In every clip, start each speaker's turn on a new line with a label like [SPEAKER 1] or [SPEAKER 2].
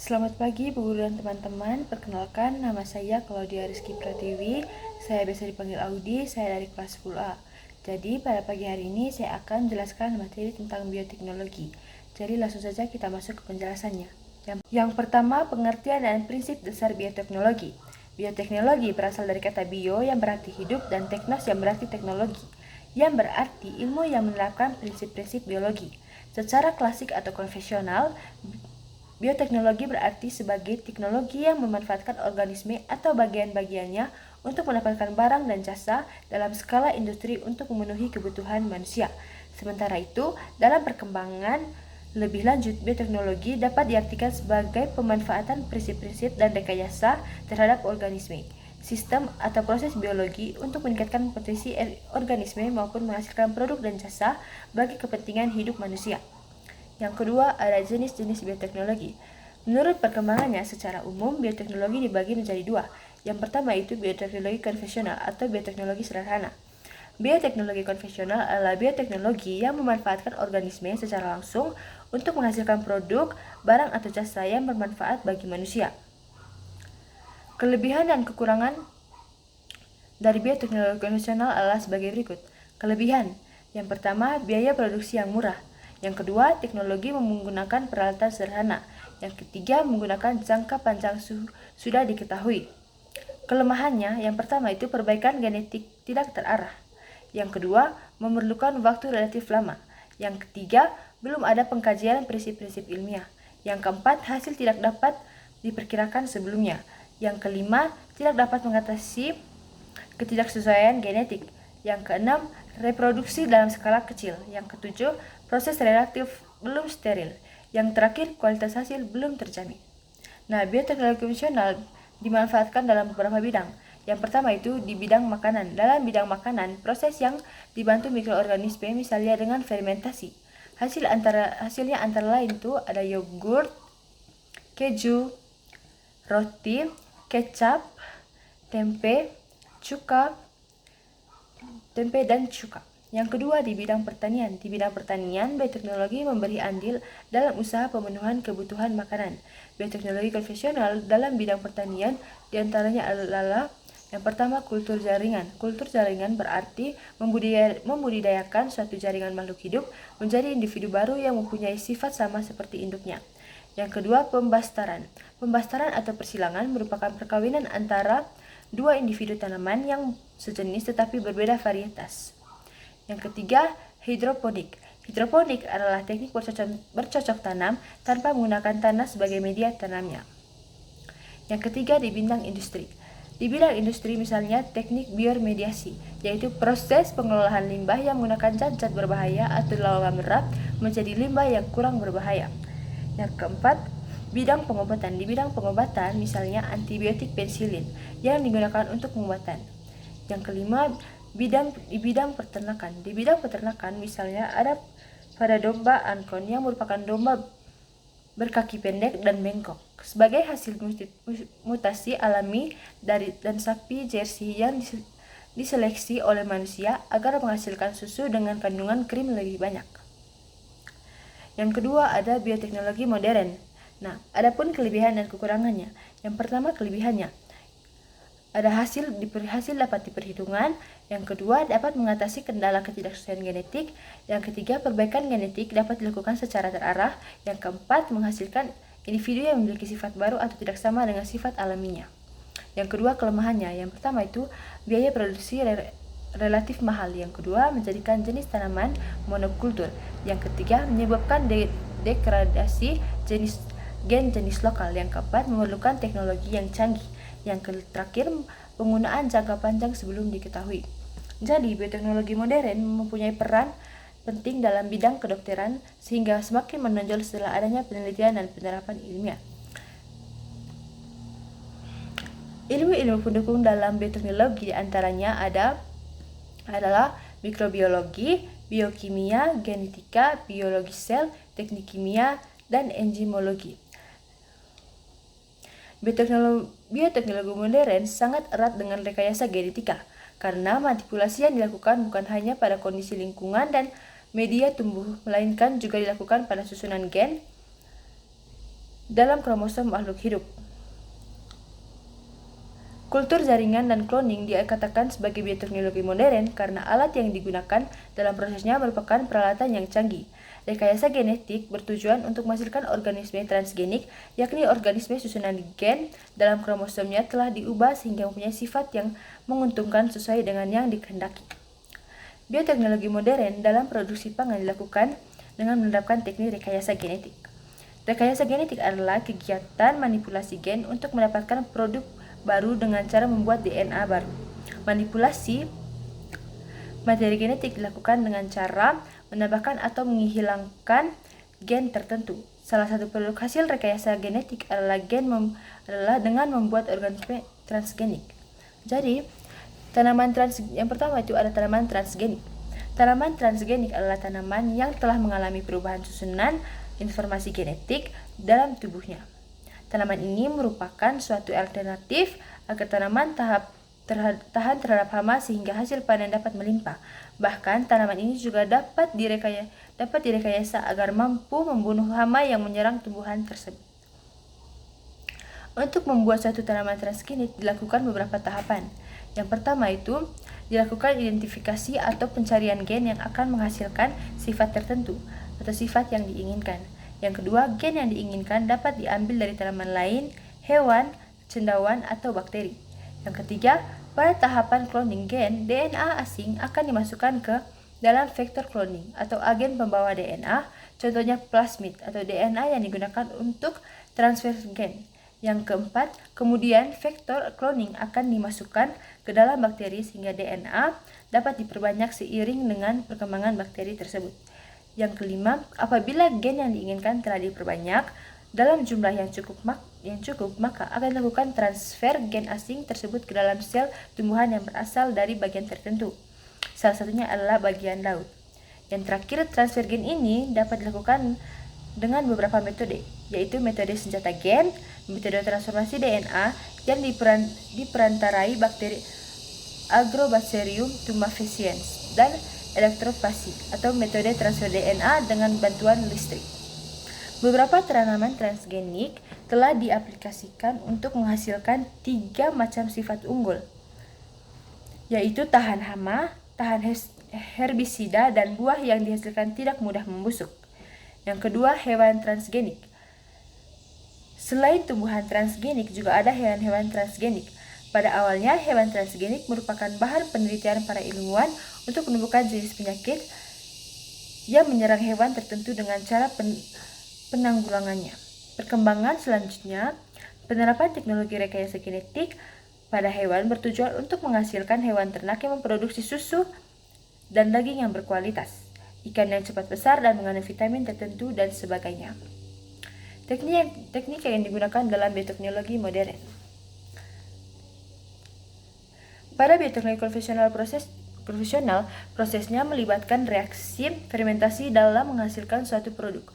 [SPEAKER 1] Selamat pagi Bu Guru dan teman-teman. Perkenalkan, nama saya Claudia Rizky Pratiwi. Saya biasa dipanggil Audi, saya dari kelas 10A. Jadi pada pagi hari ini saya akan menjelaskan materi tentang bioteknologi. Jadi langsung saja kita masuk ke penjelasannya. Yang pertama, pengertian dan prinsip dasar bioteknologi. Bioteknologi berasal dari kata bio yang berarti hidup dan teknos yang berarti teknologi, yang berarti ilmu yang menerapkan prinsip-prinsip biologi. Secara klasik atau konvensional, bioteknologi berarti sebagai teknologi yang memanfaatkan organisme atau bagian-bagiannya untuk mendapatkan barang dan jasa dalam skala industri untuk memenuhi kebutuhan manusia. Sementara itu, dalam perkembangan lebih lanjut, bioteknologi dapat diartikan sebagai pemanfaatan prinsip-prinsip dan rekayasa terhadap organisme, sistem atau proses biologi untuk meningkatkan potensi organisme maupun menghasilkan produk dan jasa bagi kepentingan hidup manusia. Yang kedua, ada jenis-jenis bioteknologi. Menurut perkembangannya, secara umum, bioteknologi dibagi menjadi dua. Yang pertama itu bioteknologi konvensional atau bioteknologi sederhana. Bioteknologi konvensional adalah bioteknologi yang memanfaatkan organisme secara langsung untuk menghasilkan produk, barang atau jasa yang bermanfaat bagi manusia. Kelebihan dan kekurangan dari bioteknologi konvensional adalah sebagai berikut. Kelebihan: yang pertama, biaya produksi yang murah. Yang kedua, teknologi menggunakan peralatan sederhana. Yang ketiga, menggunakan jangka panjang sudah diketahui. Kelemahannya, yang pertama itu perbaikan genetik tidak terarah. Yang kedua, memerlukan waktu relatif lama. Yang ketiga, belum ada pengkajian prinsip-prinsip ilmiah. Yang keempat, hasil tidak dapat diperkirakan sebelumnya. Yang kelima, tidak dapat mengatasi ketidaksesuaian genetik. Yang keenam, reproduksi dalam skala kecil. Yang ketujuh, proses relatif belum steril. Yang terakhir, kualitas hasil belum terjamin. Nah, bioteknologi konvensional dimanfaatkan dalam beberapa bidang. Yang pertama itu di bidang makanan. Dalam bidang makanan, proses yang dibantu mikroorganisme misalnya dengan fermentasi. Hasilnya antara lain itu ada yogurt, keju, roti, kecap, tempe, dan cuka. Yang kedua di bidang pertanian. Di bidang pertanian, bioteknologi memberi andil dalam usaha pemenuhan kebutuhan makanan. Bioteknologi konvensional dalam bidang pertanian diantaranya adalah yang pertama, kultur jaringan. Kultur jaringan berarti membudidayakan suatu jaringan makhluk hidup menjadi individu baru yang mempunyai sifat sama seperti induknya. Yang kedua, pembastaran. Pembastaran atau persilangan merupakan perkawinan antara dua individu tanaman yang sejenis tetapi berbeda varietas. Yang ketiga, hidroponik. Hidroponik adalah teknik bercocok tanam tanpa menggunakan tanah sebagai media tanamnya. Yang ketiga, di bidang industri. Di bidang industri misalnya teknik bioremediasi, yaitu proses pengelolaan limbah yang menggunakan zat-zat berbahaya atau logam berat menjadi limbah yang kurang berbahaya. Yang keempat, bidang pengobatan. Di bidang pengobatan misalnya antibiotik pensilin yang digunakan untuk pengobatan. Yang kelima, di bidang peternakan. Di bidang peternakan misalnya ada pada domba ankon yang merupakan domba berkaki pendek dan bengkok sebagai hasil mutasi alami dan sapi Jersey yang diseleksi oleh manusia agar menghasilkan susu dengan kandungan krim lebih banyak. Yang kedua ada bioteknologi modern. Nah, adapun kelebihan dan kekurangannya. Yang pertama, kelebihannya ada hasil dapat diperhitungkan. Yang kedua, dapat mengatasi kendala ketidaksesuaian genetik. Yang ketiga, perbaikan genetik dapat dilakukan secara terarah. Yang keempat, menghasilkan individu yang memiliki sifat baru atau tidak sama dengan sifat alaminya. Yang kedua, kelemahannya. Yang pertama itu biaya produksi relatif mahal. Yang kedua, menjadikan jenis tanaman monokultur. Yang ketiga, menyebabkan degradasi gen jenis lokal. Yang keempat, memerlukan teknologi yang canggih. Yang terakhir, penggunaan jangka panjang sebelum diketahui. Jadi, bioteknologi modern mempunyai peran penting dalam bidang kedokteran sehingga semakin menonjol setelah adanya penelitian dan penerapan ilmiah. Ilmu-ilmu pendukung dalam bioteknologi diantaranya adalah mikrobiologi, biokimia, genetika, biologi sel, teknik kimia, dan enzimologi. Bioteknologi modern sangat erat dengan rekayasa genetika karena manipulasi yang dilakukan bukan hanya pada kondisi lingkungan dan media tumbuh, melainkan juga dilakukan pada susunan gen dalam kromosom makhluk hidup. Kultur jaringan dan cloning dikatakan sebagai bioteknologi modern karena alat yang digunakan dalam prosesnya merupakan peralatan yang canggih. Rekayasa genetik bertujuan untuk menghasilkan organisme transgenik, yakni organisme susunan gen dalam kromosomnya telah diubah sehingga mempunyai sifat yang menguntungkan sesuai dengan yang dikehendaki. Bioteknologi modern dalam produksi pangan dilakukan dengan menerapkan teknik rekayasa genetik. Rekayasa genetik adalah kegiatan manipulasi gen untuk mendapatkan produk baru dengan cara membuat DNA baru. Manipulasi materi genetik dilakukan dengan cara menambahkan atau menghilangkan gen tertentu. Salah satu produk hasil rekayasa genetik adalah dengan membuat organisme transgenik. Jadi, yang pertama itu ada tanaman transgenik. Tanaman transgenik adalah tanaman yang telah mengalami perubahan susunan informasi genetik dalam tubuhnya. Tanaman ini merupakan suatu alternatif agar tanaman tahan terhadap hama sehingga hasil panen dapat melimpah. Bahkan tanaman ini juga dapat direkayasa agar mampu membunuh hama yang menyerang tumbuhan tersebut. Untuk membuat suatu tanaman transgenik dilakukan beberapa tahapan. Yang pertama itu dilakukan identifikasi atau pencarian gen yang akan menghasilkan sifat tertentu atau sifat yang diinginkan. Yang kedua, gen yang diinginkan dapat diambil dari tanaman lain, hewan, cendawan, atau bakteri. Yang ketiga, pada tahapan cloning gen, DNA asing akan dimasukkan ke dalam vektor cloning atau agen pembawa DNA, contohnya plasmid atau DNA yang digunakan untuk transfer gen. Yang keempat, kemudian vektor cloning akan dimasukkan ke dalam bakteri sehingga DNA dapat diperbanyak seiring dengan perkembangan bakteri tersebut. Yang kelima, apabila gen yang diinginkan telah diperbanyak dalam jumlah yang cukup, maka akan dilakukan transfer gen asing tersebut ke dalam sel tumbuhan yang berasal dari bagian tertentu. Salah satunya adalah bagian laut. Yang terakhir, transfer gen ini dapat dilakukan dengan beberapa metode, yaitu metode senjata gen, metode transformasi DNA yang diperantarai bakteri Agrobacterium tumefaciens, dan elektropasi atau metode transfer DNA dengan bantuan listrik. Beberapa tanaman transgenik telah diaplikasikan untuk menghasilkan 3 macam sifat unggul, yaitu tahan hama, tahan herbisida, dan buah yang dihasilkan tidak mudah membusuk. Yang kedua, hewan transgenik. Selain tumbuhan transgenik, juga ada hewan-hewan transgenik. Pada awalnya, hewan transgenik merupakan bahan penelitian para ilmuwan untuk menemukan jenis penyakit yang menyerang hewan tertentu dengan cara penanggulangannya. Perkembangan selanjutnya, penerapan teknologi rekayasa genetik pada hewan bertujuan untuk menghasilkan hewan ternak yang memproduksi susu dan daging yang berkualitas, ikan yang cepat besar dan mengandung vitamin tertentu, dan sebagainya. Teknik yang digunakan dalam bioteknologi modern. Pada bioteknologi konvensional, prosesnya melibatkan reaksi fermentasi dalam menghasilkan suatu produk.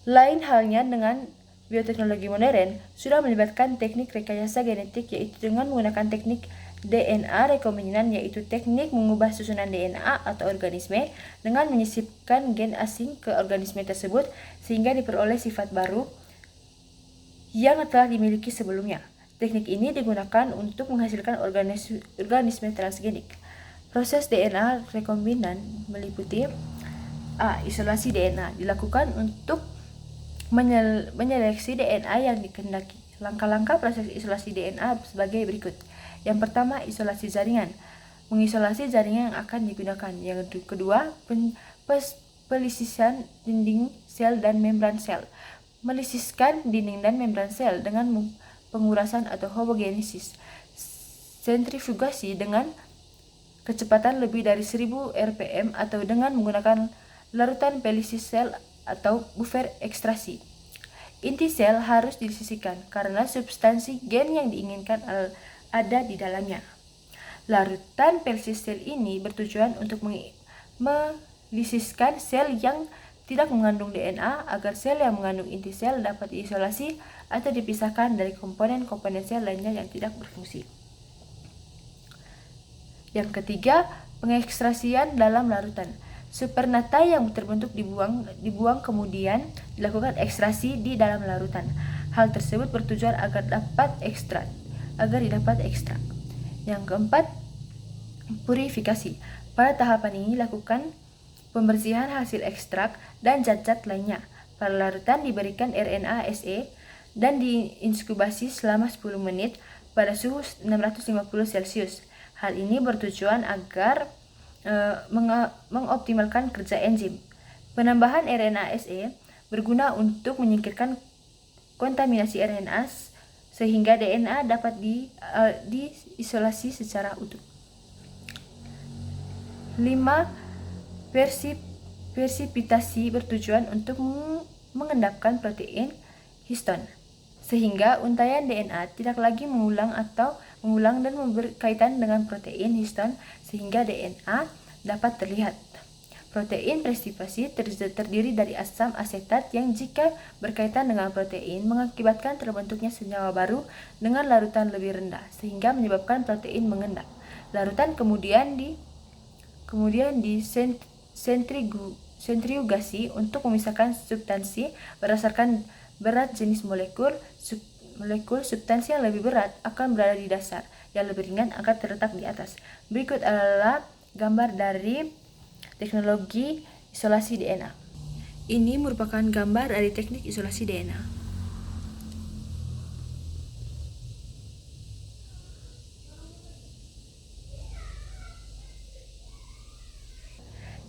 [SPEAKER 1] Lain halnya dengan bioteknologi modern, sudah melibatkan teknik rekayasa genetik, yaitu dengan menggunakan teknik DNA rekombinan, yaitu teknik mengubah susunan DNA atau organisme dengan menyisipkan gen asing ke organisme tersebut sehingga diperoleh sifat baru yang telah dimiliki sebelumnya. Teknik ini digunakan untuk menghasilkan organisme transgenik. Proses DNA rekombinan meliputi A. Isolasi DNA dilakukan untuk menyeleksi DNA yang dikehendaki. Langkah-langkah proses isolasi DNA sebagai berikut. Yang pertama, isolasi jaringan. Mengisolasi jaringan yang akan digunakan. Yang kedua, pelisisan dinding sel dan membran sel. Melisiskan dinding dan membran sel dengan pengurasan atau homogenesis. Sentrifugasi dengan kecepatan lebih dari 1000 rpm atau dengan menggunakan larutan pelisis sel atau buffer ekstrasi. Inti sel harus disisihkan karena substansi gen yang diinginkan ada di dalamnya. Larutan pelisis sel ini bertujuan untuk melisiskan sel yang tidak mengandung DNA agar sel yang mengandung inti sel dapat diisolasi atau dipisahkan dari komponen-komponen sel lainnya yang tidak berfungsi. Yang ketiga, pengekstrasian dalam larutan. Supernata yang terbentuk dibuang kemudian dilakukan ekstraksi di dalam larutan. Hal tersebut bertujuan agar didapat ekstrak. Yang keempat, purifikasi. Pada tahapan ini lakukan pembersihan hasil ekstrak dan zat-zat lainnya. Pada larutan diberikan RNA-SE dan diinkubasi selama 10 menit pada suhu 650 Celcius. Hal ini bertujuan agar mengoptimalkan kerja enzim. Penambahan RNA-SE berguna untuk menyingkirkan kontaminasi RNA sehingga DNA dapat diisolasi secara utuh. 5. Persipitasi bertujuan untuk mengendapkan protein histon sehingga untaian DNA tidak lagi mengulang dan berkaitan dengan protein histon sehingga DNA dapat terlihat. Protein persipitasi terdiri dari asam asetat yang jika berkaitan dengan protein mengakibatkan terbentuknya senyawa baru dengan larutan lebih rendah sehingga menyebabkan protein mengendap. Larutan kemudian sentrifugasi untuk memisahkan substansi berdasarkan berat jenis molekul. Substansi yang lebih berat akan berada di dasar, yang lebih ringan akan terletak di atas. Berikut adalah gambar dari teknologi isolasi DNA. Ini merupakan gambar dari teknik isolasi DNA.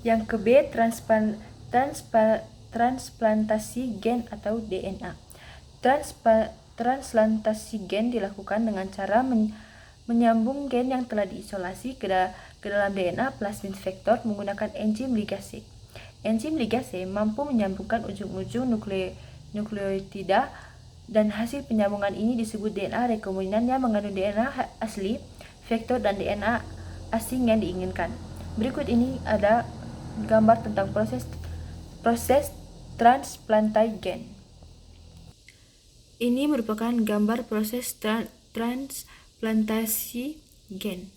[SPEAKER 1] Yang ke B, transplantasi gen atau DNA. Transplantasi gen dilakukan dengan cara menyambung gen yang telah diisolasi ke dalam DNA plasmid vektor menggunakan enzim ligase. Enzim ligase mampu menyambungkan ujung-ujung nukleotida dan hasil penyambungan ini disebut DNA rekombinan yang mengandung DNA asli vektor dan DNA asing yang diinginkan. Berikut ini ada gambar tentang proses transplantasi gen. Ini merupakan gambar proses transplantasi gen.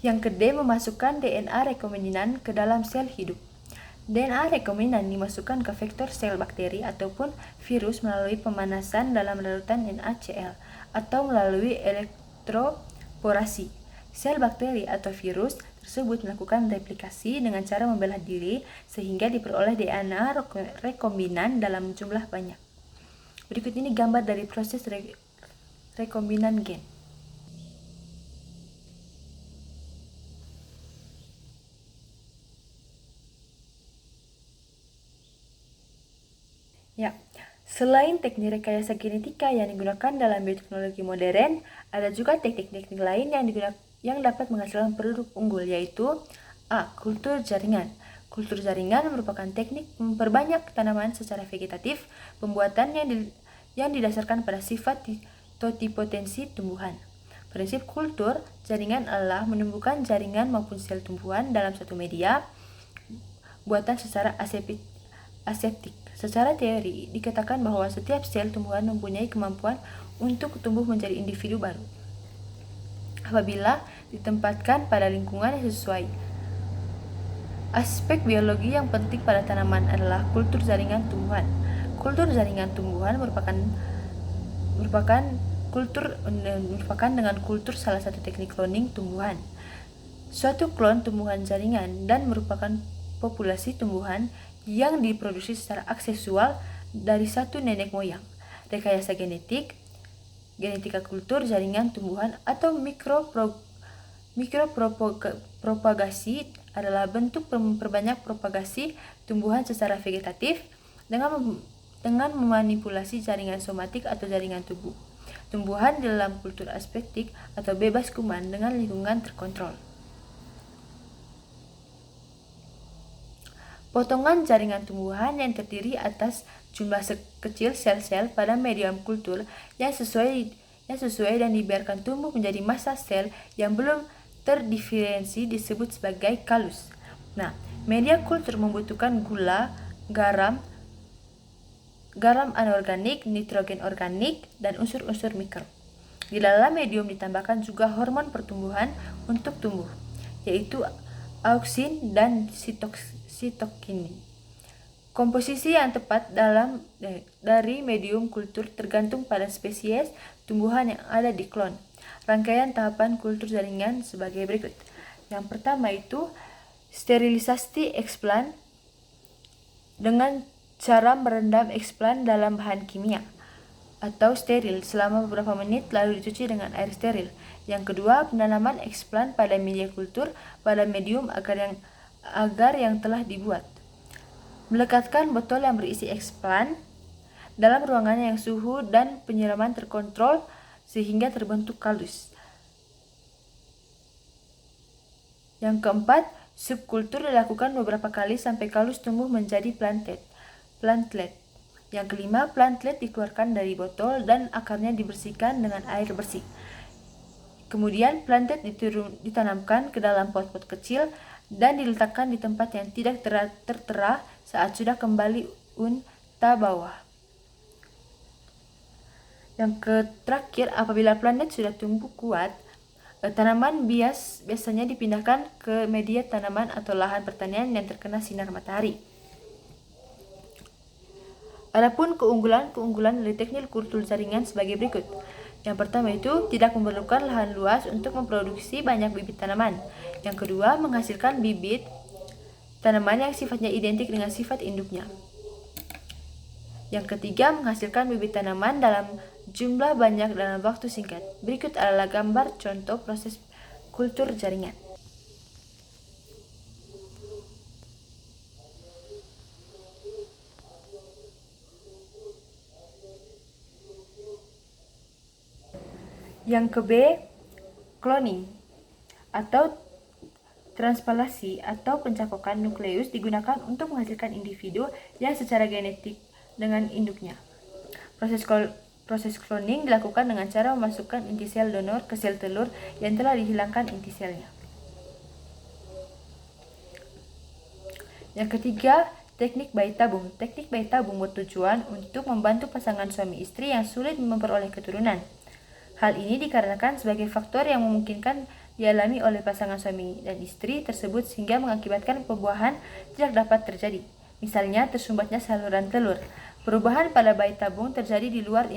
[SPEAKER 1] Yang ke D, memasukkan DNA rekombinan ke dalam sel hidup. DNA rekombinan dimasukkan ke vektor sel bakteri ataupun virus melalui pemanasan dalam larutan NaCl atau melalui elektroporasi. Sel bakteri atau virus tersebut melakukan replikasi dengan cara membelah diri sehingga diperoleh DNA rekombinan dalam jumlah banyak. Berikut ini gambar dari proses rekombinan gen. Ya, selain teknik rekayasa genetika yang digunakan dalam bioteknologi modern, ada juga teknik-teknik lain yang dapat menghasilkan produk unggul, yaitu A. Kultur jaringan. Kultur jaringan merupakan teknik memperbanyak tanaman secara vegetatif, pembuatan yang didasarkan pada sifat totipotensi tumbuhan. Prinsip kultur jaringan adalah menumbuhkan jaringan maupun sel tumbuhan dalam suatu media buatan secara aseptik. Secara teori, dikatakan bahwa setiap sel tumbuhan mempunyai kemampuan untuk tumbuh menjadi individu baru apabila ditempatkan pada lingkungan yang sesuai. Aspek biologi yang penting pada tanaman adalah kultur jaringan tumbuhan. Kultur jaringan tumbuhan merupakan dengan kultur salah satu teknik cloning tumbuhan. Suatu klon tumbuhan jaringan dan merupakan populasi tumbuhan yang diproduksi secara aksesual dari satu nenek moyang. Rekayasa genetika kultur jaringan tumbuhan atau mikropropagasi adalah bentuk memperbanyak propagasi tumbuhan secara vegetatif dengan memanipulasi jaringan somatik atau jaringan tubuh tumbuhan di dalam kultur aseptik atau bebas kuman dengan lingkungan terkontrol. Potongan jaringan tumbuhan yang terdiri atas jumlah kecil sel-sel pada medium kultur yang sesuai dan dibiarkan tumbuh menjadi massa sel yang belum terdiferensi disebut sebagai kalus. Nah, media kultur membutuhkan gula, garam, garam anorganik, nitrogen organik, dan unsur-unsur mikro. Di dalam medium ditambahkan juga hormon pertumbuhan untuk tumbuh, yaitu auksin dan sitokinin. Komposisi yang tepat dari medium kultur tergantung pada spesies tumbuhan yang ada di klon. Rangkaian tahapan kultur jaringan sebagai berikut. Yang pertama itu sterilisasi eksplan dengan cara merendam eksplan dalam bahan kimia atau steril selama beberapa menit lalu dicuci dengan air steril. Yang kedua, penanaman eksplan pada media kultur pada medium agar yang telah dibuat. Melekatkan botol yang berisi eksplan dalam ruangan yang suhu dan penyiraman terkontrol sehingga terbentuk kaldus. Yang keempat, subkultur dilakukan beberapa kali sampai kaldus tumbuh menjadi plantlet. Yang kelima, plantlet dikeluarkan dari botol dan akarnya dibersihkan dengan air bersih. Kemudian plantlet ditanamkan ke dalam pot-pot kecil dan diletakkan di tempat yang tidak tertera saat sudah kembali unta bawah. Yang terakhir, apabila plantlet sudah tumbuh kuat, tanaman biasanya dipindahkan ke media tanaman atau lahan pertanian yang terkena sinar matahari. Adapun keunggulan dari teknik kultur jaringan sebagai berikut. Yang pertama itu tidak memerlukan lahan luas untuk memproduksi banyak bibit tanaman. Yang kedua, menghasilkan bibit tanaman yang sifatnya identik dengan sifat induknya. Yang ketiga, menghasilkan bibit tanaman dalam jumlah banyak dalam waktu singkat. Berikut adalah gambar contoh proses kultur jaringan. Yang ke B, cloning atau transpalasi atau pencakokan nukleus digunakan untuk menghasilkan individu yang secara genetik dengan induknya. Proses cloning dilakukan dengan cara memasukkan inti sel donor ke sel telur yang telah dihilangkan inti selnya. Yang ketiga, teknik bayi tabung. Teknik bayi tabung bertujuan untuk membantu pasangan suami istri yang sulit memperoleh keturunan. Hal ini dikarenakan sebagai faktor yang memungkinkan dialami oleh pasangan suami dan istri tersebut sehingga mengakibatkan pembuahan tidak dapat terjadi. Misalnya tersumbatnya saluran telur. Perubahan pada bayi tabung terjadi di luar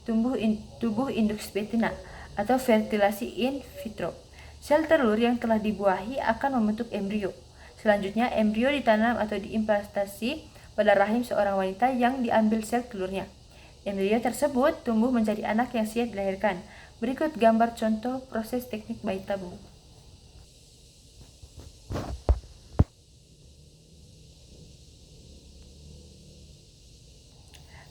[SPEAKER 1] tubuh induk betina atau fertilasi in vitro. Sel telur yang telah dibuahi akan membentuk embrio. Selanjutnya embrio ditanam atau diimplantasi pada rahim seorang wanita yang diambil sel telurnya. Embrio tersebut tumbuh menjadi anak yang siap dilahirkan. Berikut gambar contoh proses teknik bayi tabung.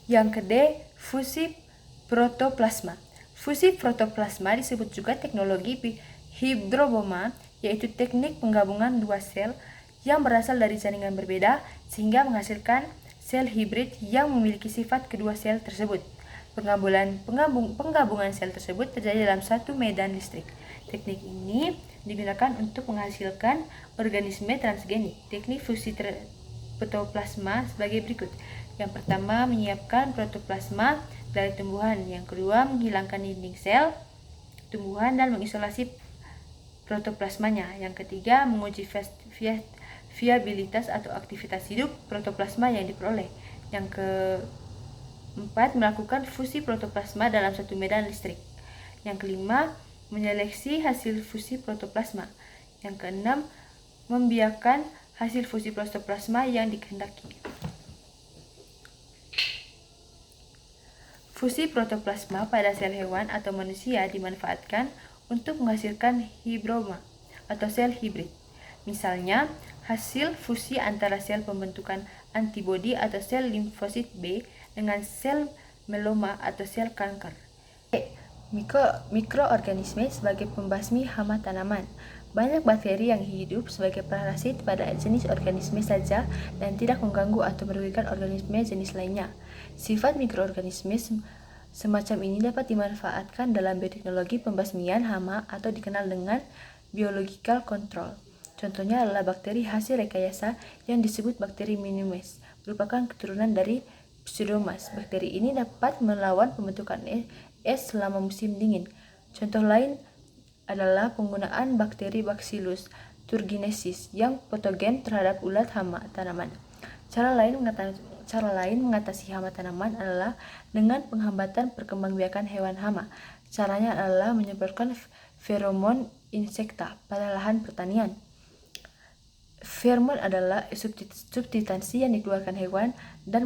[SPEAKER 1] Yang ke-D, fusi protoplasma. Fusi protoplasma disebut juga teknologi hibridoma, yaitu teknik penggabungan dua sel yang berasal dari jaringan berbeda sehingga menghasilkan sel hibrid yang memiliki sifat kedua sel tersebut. Penggabungan sel tersebut terjadi dalam satu medan listrik. Teknik ini digunakan untuk menghasilkan organisme transgenik. Teknik fusi protoplasma sebagai berikut. Yang pertama, menyiapkan protoplasma dari tumbuhan. Yang kedua, menghilangkan dinding sel tumbuhan dan mengisolasi protoplasmanya. Yang ketiga, menguji viabilitas atau aktivitas hidup protoplasma yang diperoleh. Yang keempat, melakukan fusi protoplasma dalam satu medan listrik. Yang kelima, menyeleksi hasil fusi protoplasma. Yang keenam, membiarkan hasil fusi protoplasma yang dikehendaki. Fusi protoplasma pada sel hewan atau manusia dimanfaatkan untuk menghasilkan hibridoma atau sel hibrid. Misalnya, hasil fusi antara sel pembentukan antibodi atau sel limfosit B dengan sel meloma atau sel kanker. Mikroorganisme sebagai pembasmi hama tanaman. Banyak bakteri yang hidup sebagai parasit pada jenis organisme saja dan tidak mengganggu atau merugikan organisme jenis lainnya. Sifat mikroorganisme semacam ini dapat dimanfaatkan dalam bioteknologi pembasmian hama atau dikenal dengan biological control. Contohnya adalah bakteri hasil rekayasa yang disebut bakteri minimes, merupakan keturunan dari Pseudomonas. Bakteri ini dapat melawan pembentukan es selama musim dingin. Contoh lain adalah penggunaan bakteri Bacillus thuringiensis yang patogen terhadap ulat hama tanaman. Cara lain mengatasi hama tanaman adalah dengan penghambatan perkembangbiakan hewan hama. Caranya adalah menyemprotkan feromon insekta pada lahan pertanian. Feromon adalah substansi yang dikeluarkan hewan dan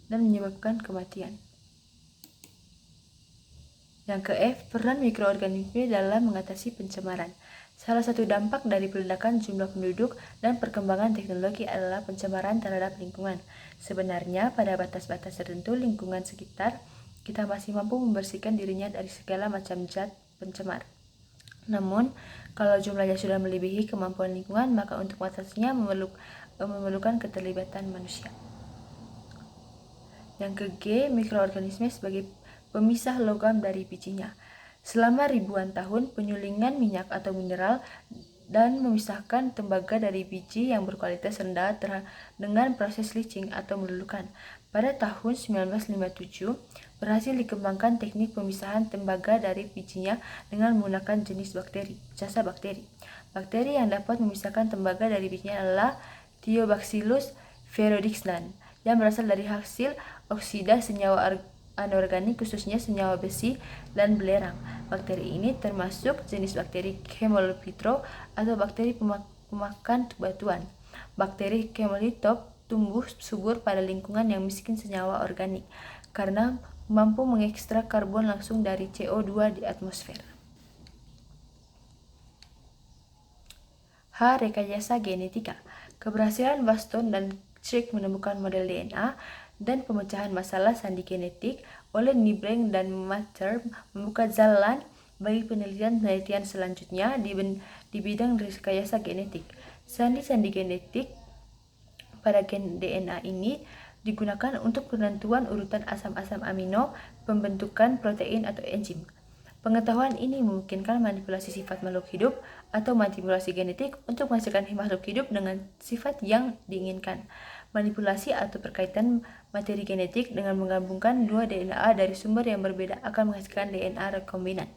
[SPEAKER 1] menyebabkan kematian. Yang ke F, peran mikroorganisme dalam mengatasi pencemaran. Salah satu dampak dari peledakan jumlah penduduk dan perkembangan teknologi adalah pencemaran terhadap lingkungan. Sebenarnya, pada batas-batas tertentu lingkungan sekitar, kita masih mampu membersihkan dirinya dari segala macam zat pencemar. Namun, kalau jumlahnya sudah melebihi kemampuan lingkungan, maka untuk mengatasinya memerlukan keterlibatan manusia. Yang ke G, mikroorganisme sebagai pemisah logam dari bijinya. Selama ribuan tahun, penyulingan minyak atau mineral dan memisahkan tembaga dari biji yang berkualitas rendah dengan proses leaching atau melulukan. Pada tahun 1957, berhasil dikembangkan teknik pemisahan tembaga dari bijinya dengan menggunakan jenis jasa bakteri. Bakteri yang dapat memisahkan tembaga dari bijinya adalah Thiobacillus rhodesiana yang berasal dari hasil oksida senyawa anorganik, khususnya senyawa besi dan belerang. Bakteri ini termasuk jenis bakteri Chemolopitro atau bakteri pemakan batuan. Bakteri Chemolitop tumbuh subur pada lingkungan yang miskin senyawa organik karena mampu mengekstrak karbon langsung dari CO2 di atmosfer. H. Rekayasa genetika. Keberhasilan Watson dan Crick menemukan model DNA dan pemecahan masalah sandi genetik oleh Nibling dan Mather membuka jalan bagi penelitian selanjutnya di bidang rekayasa genetik. Sandi-sandi genetik pada gen DNA ini digunakan untuk penentuan urutan asam-asam amino, pembentukan protein atau enzim. Pengetahuan ini memungkinkan manipulasi sifat makhluk hidup atau manipulasi genetik untuk menghasilkan makhluk hidup dengan sifat yang diinginkan. Manipulasi atau perkaitan materi genetik dengan menggabungkan dua DNA dari sumber yang berbeda akan menghasilkan DNA rekombinan.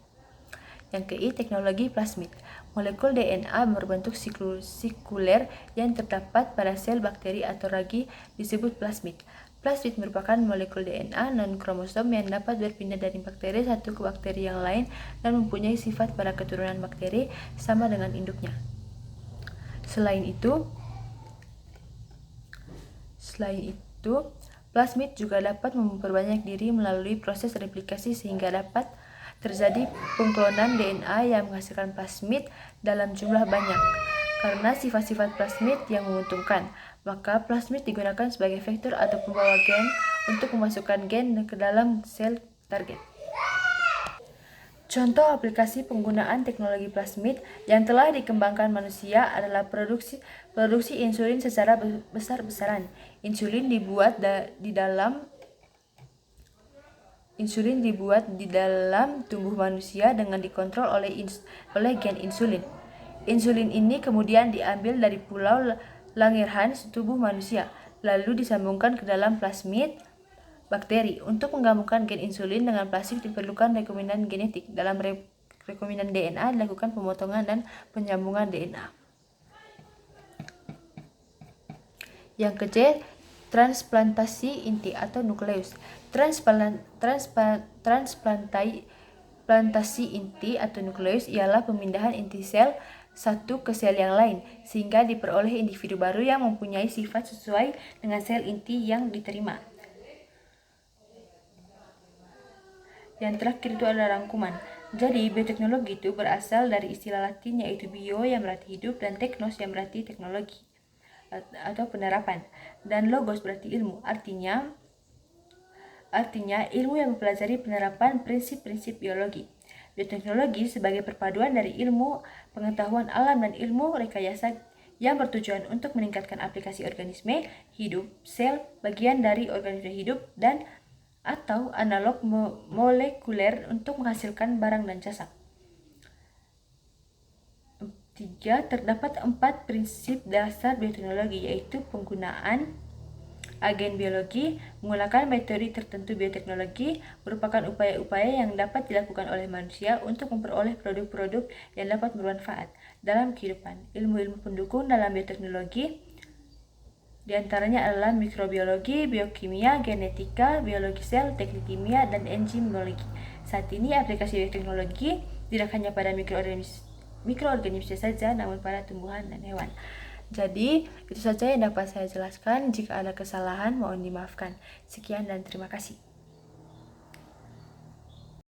[SPEAKER 1] Yang ke I, teknologi plasmid. Molekul DNA berbentuk sikuler yang terdapat pada sel bakteri atau ragi disebut plasmid. Plasmid merupakan molekul DNA non-kromosom yang dapat berpindah dari bakteri satu ke bakteri yang lain dan mempunyai sifat pada keturunan bakteri sama dengan induknya. Selain itu, plasmid juga dapat memperbanyak diri melalui proses replikasi sehingga dapat terjadi pengklonan DNA yang menghasilkan plasmid dalam jumlah banyak. Karena sifat-sifat plasmid yang menguntungkan, maka plasmid digunakan sebagai vektor atau pembawa gen untuk memasukkan gen ke dalam sel target. Contoh aplikasi penggunaan teknologi plasmid yang telah dikembangkan manusia adalah produksi insulin secara besar-besaran. Insulin dibuat di dalam tubuh manusia dengan dikontrol oleh gen insulin. Insulin ini kemudian diambil dari pulau Langerhans tubuh manusia, lalu disambungkan ke dalam plasmid bakteri. Untuk menggabungkan gen insulin dengan plasmid diperlukan rekombinan genetik. Dalam rekombinan DNA dilakukan pemotongan dan penyambungan DNA. Yang ke C, transplantasi inti atau nukleus. Transplantasi inti atau nukleus ialah pemindahan inti sel satu ke sel yang lain, sehingga diperoleh individu baru yang mempunyai sifat sesuai dengan sel inti yang diterima. Yang terakhir itu adalah rangkuman. Jadi, bioteknologi itu berasal dari istilah Latin yaitu bio yang berarti hidup dan teknos yang berarti teknologi atau penerapan, dan logos berarti ilmu. Artinya ilmu yang mempelajari penerapan prinsip-prinsip biologi. Bioteknologi sebagai perpaduan dari ilmu pengetahuan alam dan ilmu rekayasa yang bertujuan untuk meningkatkan aplikasi organisme hidup, sel, bagian dari organisme hidup, dan atau analog molekuler untuk menghasilkan barang dan jasa. 3. Terdapat 4 prinsip dasar bioteknologi, yaitu penggunaan agen biologi, menggunakan metode tertentu. Bioteknologi merupakan upaya-upaya yang dapat dilakukan oleh manusia untuk memperoleh produk-produk yang dapat bermanfaat dalam kehidupan. Ilmu-ilmu pendukung dalam bioteknologi diantaranya adalah mikrobiologi, biokimia, genetika, biologi sel, teknik kimia, dan enzimologi. Saat ini aplikasi bioteknologi tidak hanya pada mikroorganisme saja, namun pada tumbuhan dan hewan. Jadi, itu saja yang dapat saya jelaskan. Jika ada kesalahan, mohon dimaafkan. Sekian dan terima kasih.